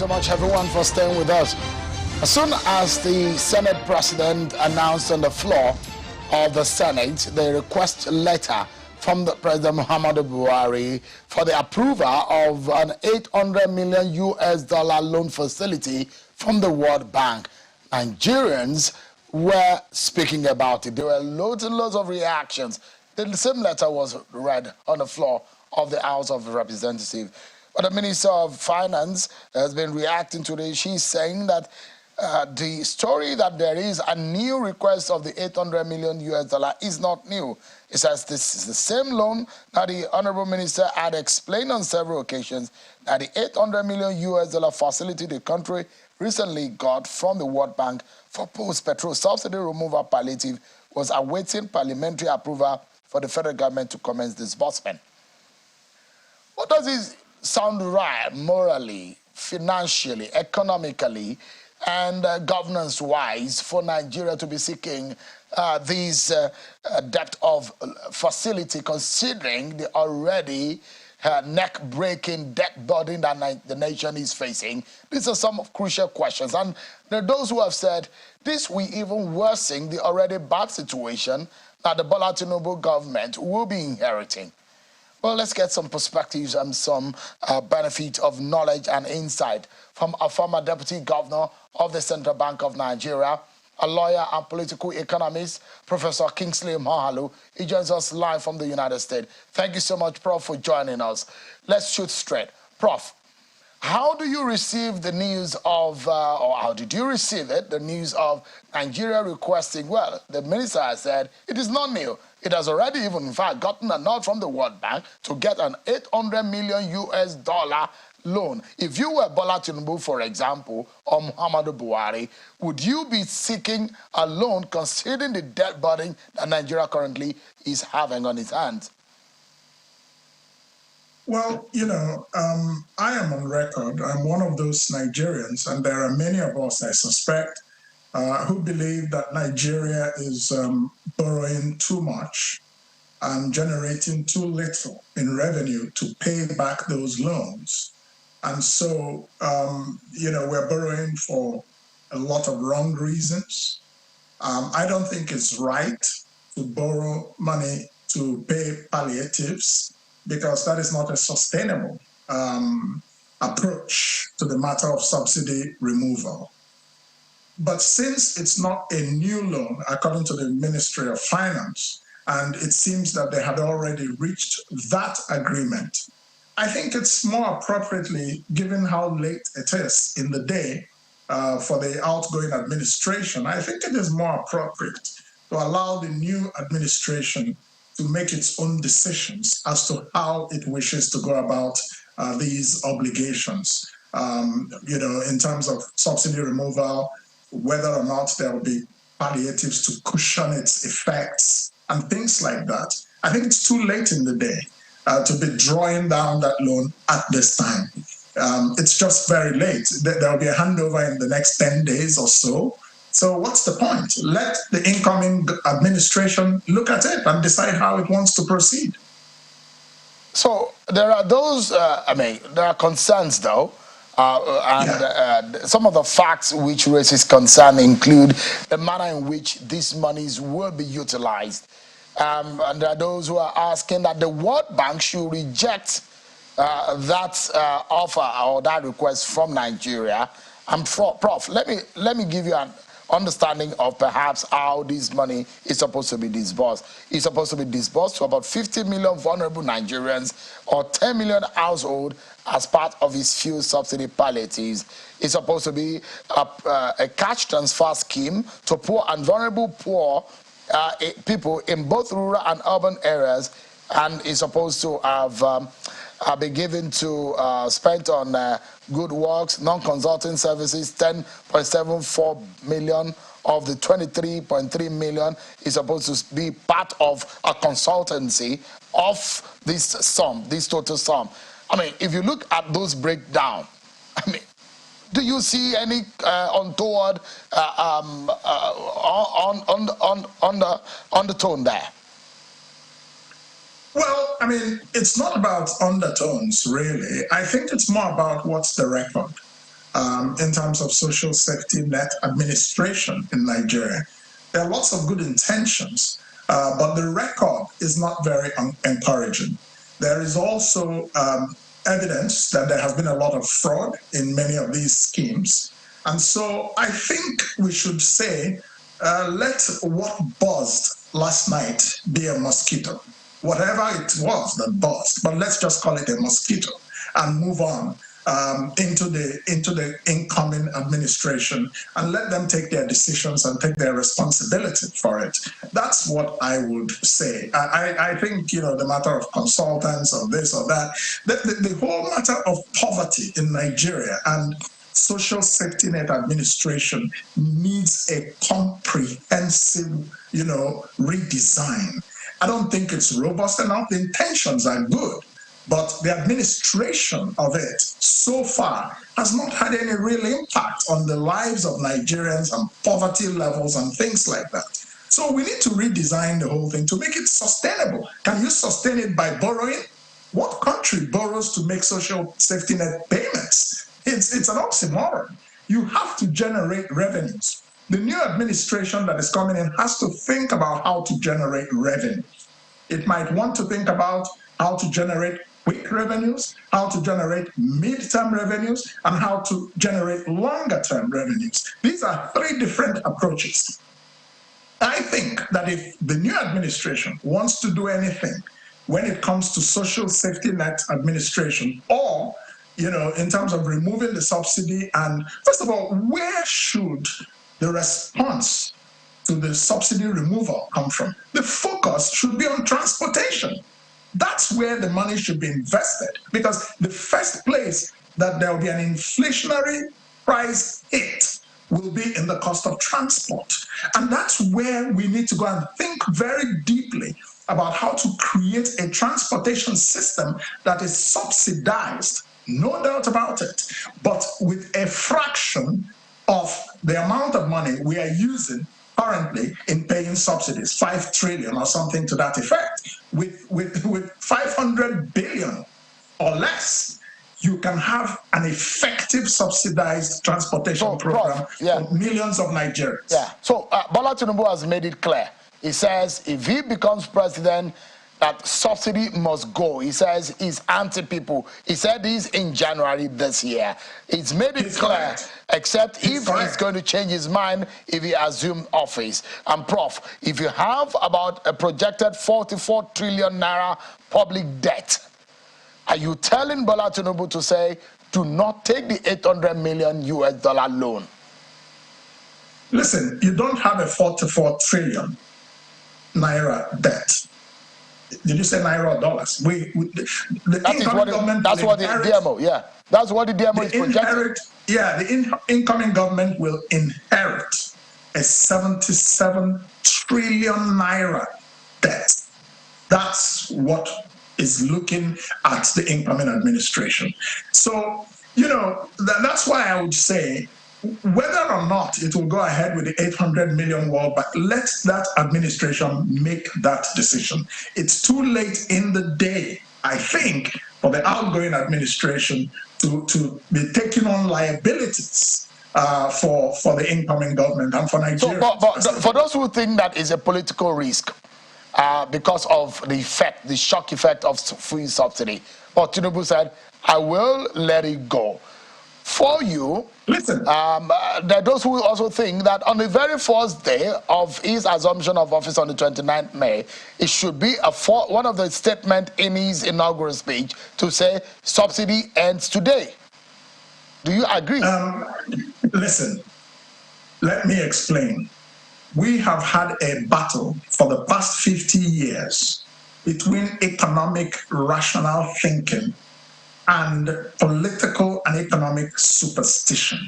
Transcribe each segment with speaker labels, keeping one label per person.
Speaker 1: so much, everyone, for staying with us. As soon as the Senate President announced on the floor of the Senate the request letter from the President Muhammadu Buhari for the approval of an $800 million loan facility from the World Bank, Nigerians were speaking about it. There were loads and loads of reactions. The same letter was read on the floor of the House of Representatives. But the Minister of Finance has been reacting to this. She's saying that the story that there is a new request of the $800 million is not new. It says this is the same loan that the Honorable Minister had explained on several occasions, that the $800 million facility the country recently got from the World Bank for post-petrol subsidy removal palliative was awaiting parliamentary approval for the federal government to commence disbursement. What does this sound right morally, financially, economically, and governance-wise for Nigeria to be seeking this depth of facility, considering the already neck-breaking debt burden that the nation is facing? These are some crucial questions. And there are those who have said this will even worsen the already bad situation that the Bola Tinubu government will be inheriting. Well, let's get some perspectives and some benefit of knowledge and insight from a former deputy governor of the Central Bank of Nigeria, a lawyer and political economist, Professor Kingsley Moghalu. He joins us live from the United States. Thank you so much, Prof, for joining us. Let's shoot straight. Prof, how do you receive the news of, or how did you receive it, the news of Nigeria requesting, well, the minister has said it is not new. It has already even, in fact, gotten a nod from the World Bank to get an $800 million loan. If you were Bola Tinubu, for example, or Muhammadu Buhari, would you be seeking a loan considering the debt burden that Nigeria currently is having on its hands?
Speaker 2: Well, I am on record. I'm one of those Nigerians, and there are many of us, I suspect, who believe that Nigeria is borrowing too much and generating too little in revenue to pay back those loans. And so, we're borrowing for a lot of wrong reasons. I don't think it's right to borrow money to pay palliatives, because that is not a sustainable approach to the matter of subsidy removal. But since it's not a new loan, according to the Ministry of Finance, and it seems that they had already reached that agreement, I think it's more appropriately, given how late it is in the day for the outgoing administration, I think it is more appropriate to allow the new administration to make its own decisions as to how it wishes to go about these obligations, in terms of subsidy removal, whether or not there will be palliatives to cushion its effects and things like that. I think it's too late in the day to be drawing down that loan at this time. It's just very late. There will be a handover in the next 10 days or so. So what's the point? Let the incoming administration look at it and decide how it wants to proceed.
Speaker 1: So there are those, there are concerns, though. Some of the facts which raises concern include the manner in which these monies will be utilized. And there are those who are asking that the World Bank should reject that offer or that request from Nigeria. And Prof, let me give you an understanding of perhaps how this money is supposed to be disbursed. It's supposed to be disbursed to about 50 million vulnerable Nigerians or 10 million households as part of its fuel subsidy palliatives. It's supposed to be a cash transfer scheme to poor and vulnerable people in both rural and urban areas, and is supposed to have been given to spent on good works, non-consulting services. 10.74 million of the 23.3 million is supposed to be part of a consultancy of this sum, this total sum. I mean, if you look at those breakdown, do you see any untoward undertone there?
Speaker 2: Well, it's not about undertones, really. I think it's more about what's the record. in terms of social safety net administration in Nigeria. There are lots of good intentions, but the record is not very encouraging. There is also evidence that there has been a lot of fraud in many of these schemes. And so I think we should say, let what buzzed last night be a mosquito. Whatever it was that buzzed, but let's just call it a mosquito and move on into the incoming administration and let them take their decisions and take their responsibility for it. That's what I would say. I think, the matter of consultants or this or that, the whole matter of poverty in Nigeria and social safety net administration needs a comprehensive, redesign. I don't think it's robust enough. The intentions are good, but the administration of it so far has not had any real impact on the lives of Nigerians and poverty levels and things like that. So we need to redesign the whole thing to make it sustainable. Can you sustain it by borrowing? What country borrows to make social safety net payments? It's an oxymoron. You have to generate revenues. The new administration that is coming in has to think about how to generate revenue. It might want to think about how to generate quick revenues, how to generate mid-term revenues, and how to generate longer-term revenues. These are three different approaches. I think that if the new administration wants to do anything when it comes to social safety net administration, or in terms of removing the subsidy, and first of all, where should the response to the subsidy removal come from? The focus should be on transportation. That's where the money should be invested, because the first place that there will be an inflationary price hit will be in the cost of transport. And that's where we need to go and think very deeply about how to create a transportation system that is subsidized, no doubt about it, but with a fraction of the amount of money we are using currently in paying subsidies, 5 trillion or something to that effect. With 500 billion or less, you can have an effective subsidized transportation program for millions of Nigerians.
Speaker 1: Yeah. So Bola Tinubu has made it clear. He says if he becomes president, that subsidy must go. He says he's anti-people. He said this in January this year. He's made it clear, except if he's going to change his mind if he assumes office. And Prof, if you have about a projected 44 trillion naira public debt, are you telling Bola Tinubu to say, do not take the 800 million US dollar loan?
Speaker 2: Listen, you don't have a 44 trillion naira debt. Did you say naira or dollars?
Speaker 1: That's what the DMO, yeah. That's what the DMO is projecting.
Speaker 2: The incoming government will inherit a 77 trillion naira debt. That's what is looking at the incoming administration. So, that's why I would say, whether or not it will go ahead with the 800 million wall, but let that administration make that decision. It's too late in the day, I think, for the outgoing administration to be taking on liabilities for the incoming government and for Nigeria.
Speaker 1: But for those who think that is a political risk because of the shock effect of free subsidy, but Tinubu said, I will let it go. For you,
Speaker 2: listen.
Speaker 1: There are those who also think that on the very first day of his assumption of office on the 29th May, it should be one of the statements in his inaugural speech to say subsidy ends today. Do you agree?
Speaker 2: Listen, let me explain. We have had a battle for the past 50 years between economic rational thinking and political and economic superstition.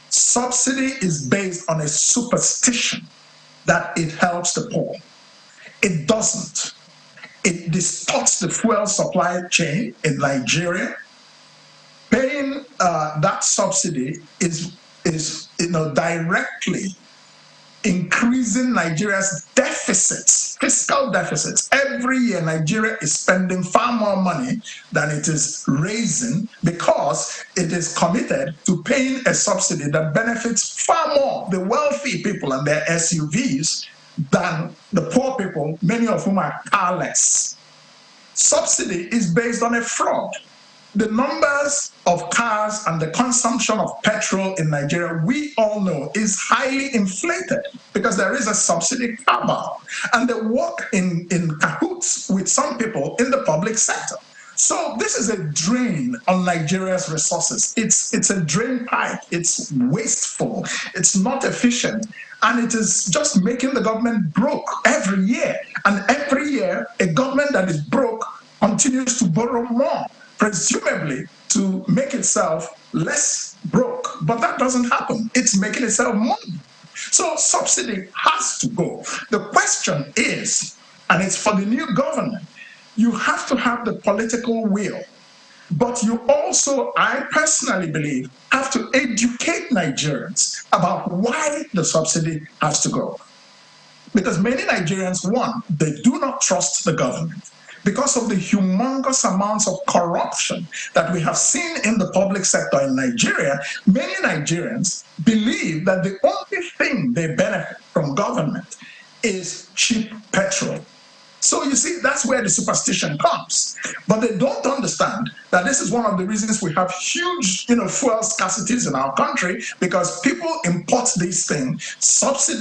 Speaker 2: Subsidy is based on a superstition that it helps the poor. It doesn't. It distorts the fuel supply chain in Nigeria. Paying that subsidy is directly increasing Nigeria's deficits, fiscal deficits. Every year, Nigeria is spending far more money than it is raising because it is committed to paying a subsidy that benefits far more the wealthy people and their SUVs than the poor people, many of whom are carless. Subsidy is based on a fraud. The numbers of cars and the consumption of petrol in Nigeria, we all know, is highly inflated because there is a subsidy cabal, and they work in cahoots with some people in the public sector. So this is a drain on Nigeria's resources. It's a drain pipe. It's wasteful. It's not efficient. And it is just making the government broke every year. And every year, a government that is broke continues to borrow more, presumably to make itself less broke. But that doesn't happen. It's making itself more. So subsidy has to go. The question is, and it's for the new government, you have to have the political will. But you also, I personally believe, have to educate Nigerians about why the subsidy has to go. Because many Nigerians, one, they do not trust the government. Because of the humongous amounts of corruption that we have seen in the public sector in Nigeria, many Nigerians believe that the only thing they benefit from government is cheap petrol. So you see, that's where the superstition comes. But they don't understand that this is one of the reasons we have huge, fuel scarcities in our country, because people import these things,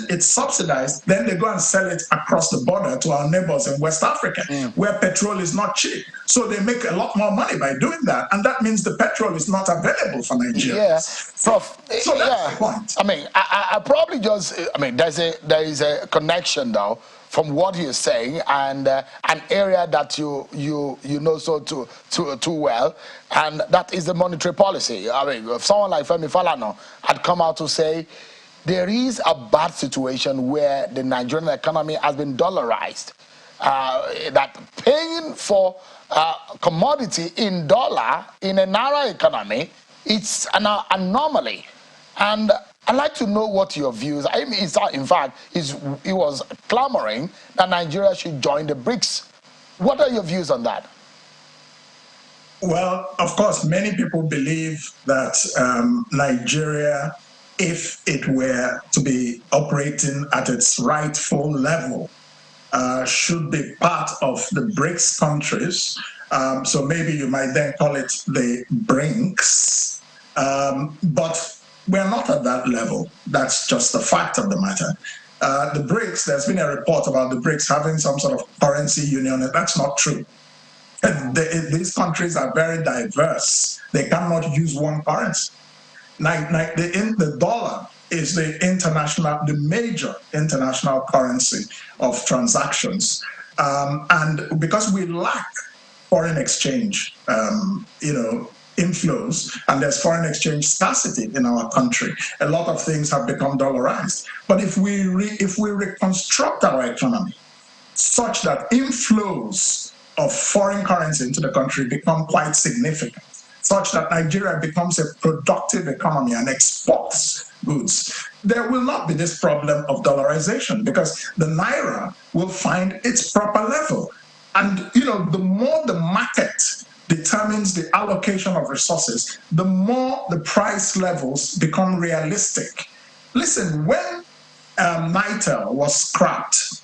Speaker 2: it's subsidized, then they go and sell it across the border to our neighbors in West Africa, where petrol is not cheap. So they make a lot more money by doing that, and that means the petrol is not available for Nigerians.
Speaker 1: Yeah, Prof.
Speaker 2: So that's the point.
Speaker 1: I mean, I probably just, there is a connection though from what you're saying and an area that you know so too well, and that is the monetary policy. I mean, if someone like Femi Falana had come out to say there is a bad situation where the Nigerian economy has been dollarized, that paying for commodity in dollar in a naira economy, it's an anomaly. And I'd like to know what your views. I mean, in fact, he was clamoring that Nigeria should join the BRICS. What are your views on that?
Speaker 2: Well, of course, many people believe that Nigeria, if it were to be operating at its rightful level, should be part of the BRICS countries. So maybe you might then call it the BRICS. But we're not at that level. That's just the fact of the matter. The BRICS, there's been a report about the BRICS having some sort of currency union, and that's not true. These countries are very diverse. They cannot use one currency. The dollar is the major international currency of transactions. And because we lack foreign exchange, inflows, and there's foreign exchange scarcity in our country, a lot of things have become dollarized. But if we reconstruct our economy such that inflows of foreign currency into the country become quite significant, such that Nigeria becomes a productive economy and exports goods, there will not be this problem of dollarization, because the naira will find its proper level. And the more the market determines the allocation of resources, the more the price levels become realistic. Listen, when NITEL was scrapped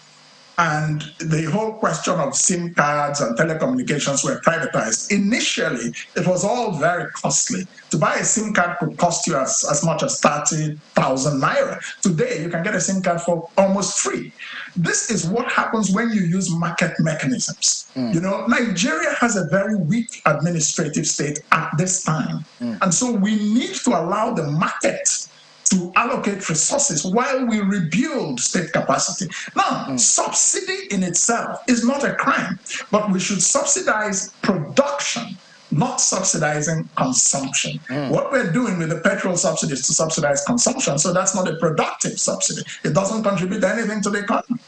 Speaker 2: and the whole question of SIM cards and telecommunications were privatized, initially it was all very costly. To buy a SIM card could cost you as much as 30,000 naira. Today, you can get a SIM card for almost free. This is what happens when you use market mechanisms. Nigeria has a very weak administrative state at this time. And so we need to allow the market to allocate resources while we rebuild state capacity. Now, subsidy in itself is not a crime, but we should subsidize production, not subsidizing consumption. What we're doing with the petrol subsidy is to subsidize consumption, so that's not a productive subsidy. It doesn't contribute anything to the economy.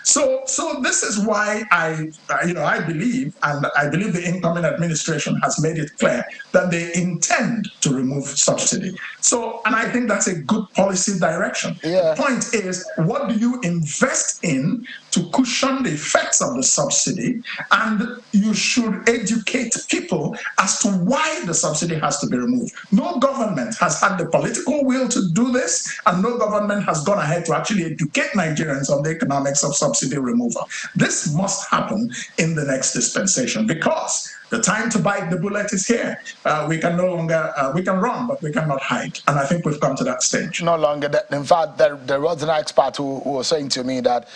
Speaker 2: So this is why I believe, and I believe the incoming administration has made it clear that they intend to remove subsidy. So, and I think that's a good policy direction.
Speaker 1: Yeah.
Speaker 2: The point is, what do you invest in to cushion the effects of the subsidy? And you should educate people as to why the subsidy has to be removed. No government has had the political will to do this, and no government has gone ahead to actually educate Nigerians on the economics of subsidy removal. This must happen in the next dispensation, because the time to bite the bullet is here. We can no longer, we can run, but we cannot hide. And I think we've come to that stage.
Speaker 1: No longer. In fact, there was an expert who was saying to me that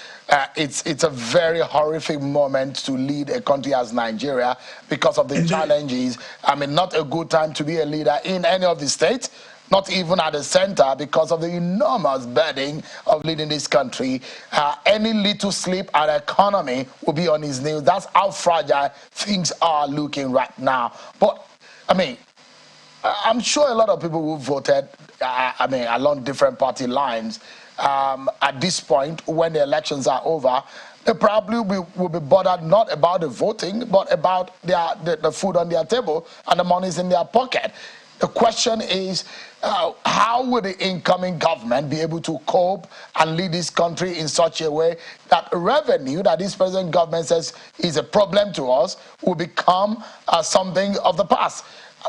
Speaker 1: it's a very horrific moment to lead a country as Nigeria because of the challenges. I mean, not a good time to be a leader in any of the states, not even at the center, because of the enormous burden of leading this country. Any little slip and economy will be on his knees. That's how fragile things are looking right now. But, I mean, I'm sure a lot of people who voted, along different party lines, at this point, when the elections are over, they probably will be bothered not about the voting, but about the food on their table and the monies in their pocket. The question is, how will the incoming government be able to cope and lead this country in such a way that revenue that this present government says is a problem to us will become something of the past?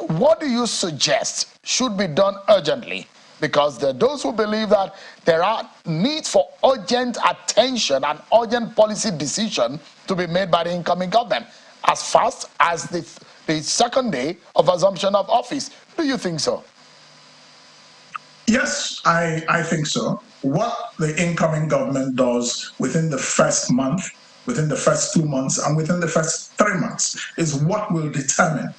Speaker 1: What do you suggest should be done urgently? Because there are those who believe that there are needs for urgent attention and urgent policy decision to be made by the incoming government as fast as the second day of assumption of office. Do you think so?
Speaker 2: Yes, I think so. What the incoming government does within the first month, within the first 2 months, and within the first 3 months is what will determine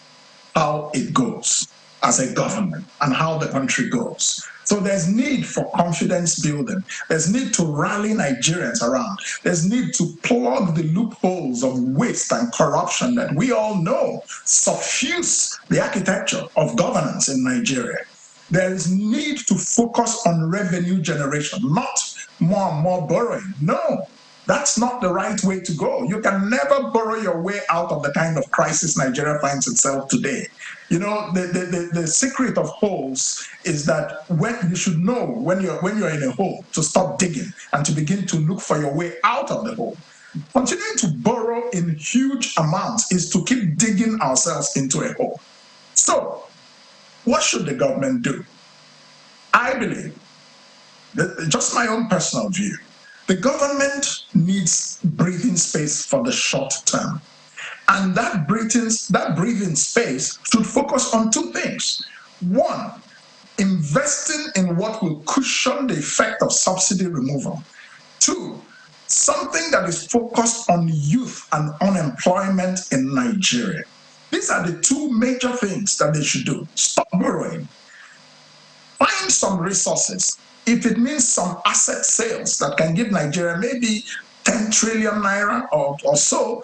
Speaker 2: how it goes as a government and how the country goes. So there's need for confidence building. There's need to rally Nigerians around. There's need to plug the loopholes of waste and corruption that we all know suffuse the architecture of governance in Nigeria. There is need to focus on revenue generation, not more and more borrowing. No, that's not the right way to go. You can never borrow your way out of the kind of crisis Nigeria finds itself today. You know, the secret of holes is that when you should know when you're in a hole to stop digging and to begin to look for your way out of the hole. Continuing to borrow in huge amounts is to keep digging ourselves into a hole. So, what should the government do? I believe, just my own personal view, the government needs breathing space for the short term. And that breathing space should focus on two things. One, investing in what will cushion the effect of subsidy removal. Two, something that is focused on youth and unemployment in Nigeria. These are the two major things that they should do. Stop borrowing. Find some resources. If it means some asset sales that can give Nigeria maybe 10 trillion naira or so,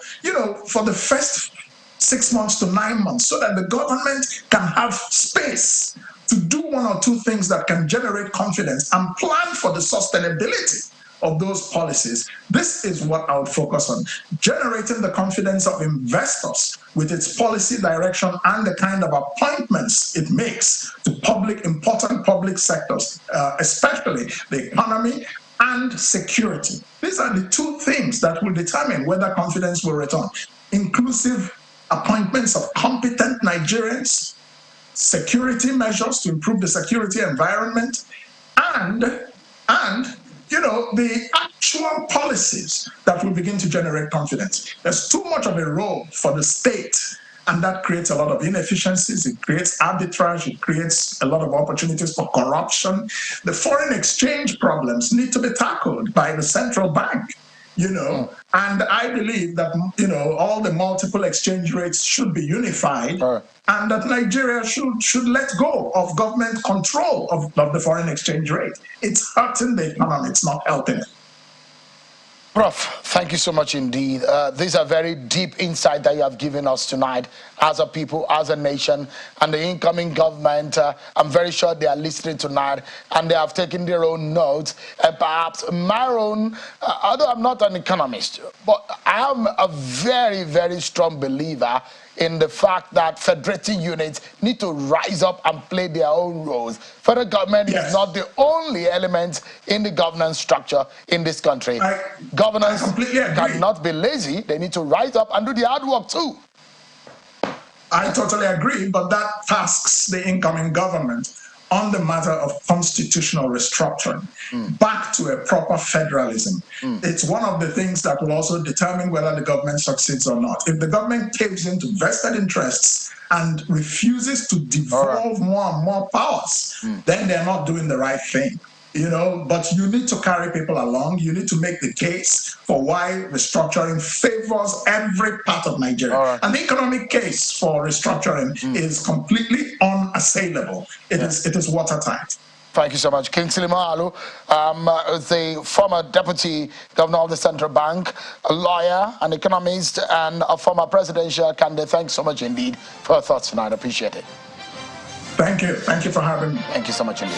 Speaker 2: for the first 6 months to 9 months, so that the government can have space to do one or two things that can generate confidence and plan for the sustainability of those policies. This is what I would focus on, generating the confidence of investors with its policy direction and the kind of appointments it makes to important public sectors, especially the economy and security. These are the two things that will determine whether confidence will return. Inclusive appointments of competent Nigerians, security measures to improve the security environment, and the actual policies that will begin to generate confidence. There's too much of a role for the state, and that creates a lot of inefficiencies. It creates arbitrage. It creates a lot of opportunities for corruption. The foreign exchange problems need to be tackled by the central bank, and I believe that, all the multiple exchange rates should be unified, and that Nigeria should let go of government control of the foreign exchange rate. It's hurting the economy. It's not helping it.
Speaker 1: Prof, thank you so much indeed. These are very deep insight that you have given us tonight as a people, as a nation, and the incoming government. I'm very sure they are listening tonight and they have taken their own notes. And perhaps my own, although I'm not an economist, but I am a very, very strong believer in the fact that federating units need to rise up and play their own roles. Federal government is not the only element in the governance structure in this country. Governors cannot be lazy. They need to rise up and do the hard work too.
Speaker 2: I totally agree, but that tasks the incoming government on the matter of constitutional restructuring back to a proper federalism. It's one of the things that will also determine whether the government succeeds or not. If the government caves into vested interests and refuses to devolve more and more powers, then they're not doing the right thing. You know, but you need to carry people along. You need to make the case for why restructuring favors every part of Nigeria. And the economic case for restructuring is completely unassailable. It is watertight.
Speaker 1: Thank you so much. Kingsley Moghalu, the former deputy governor of the central bank, a lawyer, an economist, and a former presidential candidate. Thanks so much indeed for your thoughts tonight. Appreciate it.
Speaker 2: Thank you. Thank you for having me.
Speaker 1: Thank you so much indeed.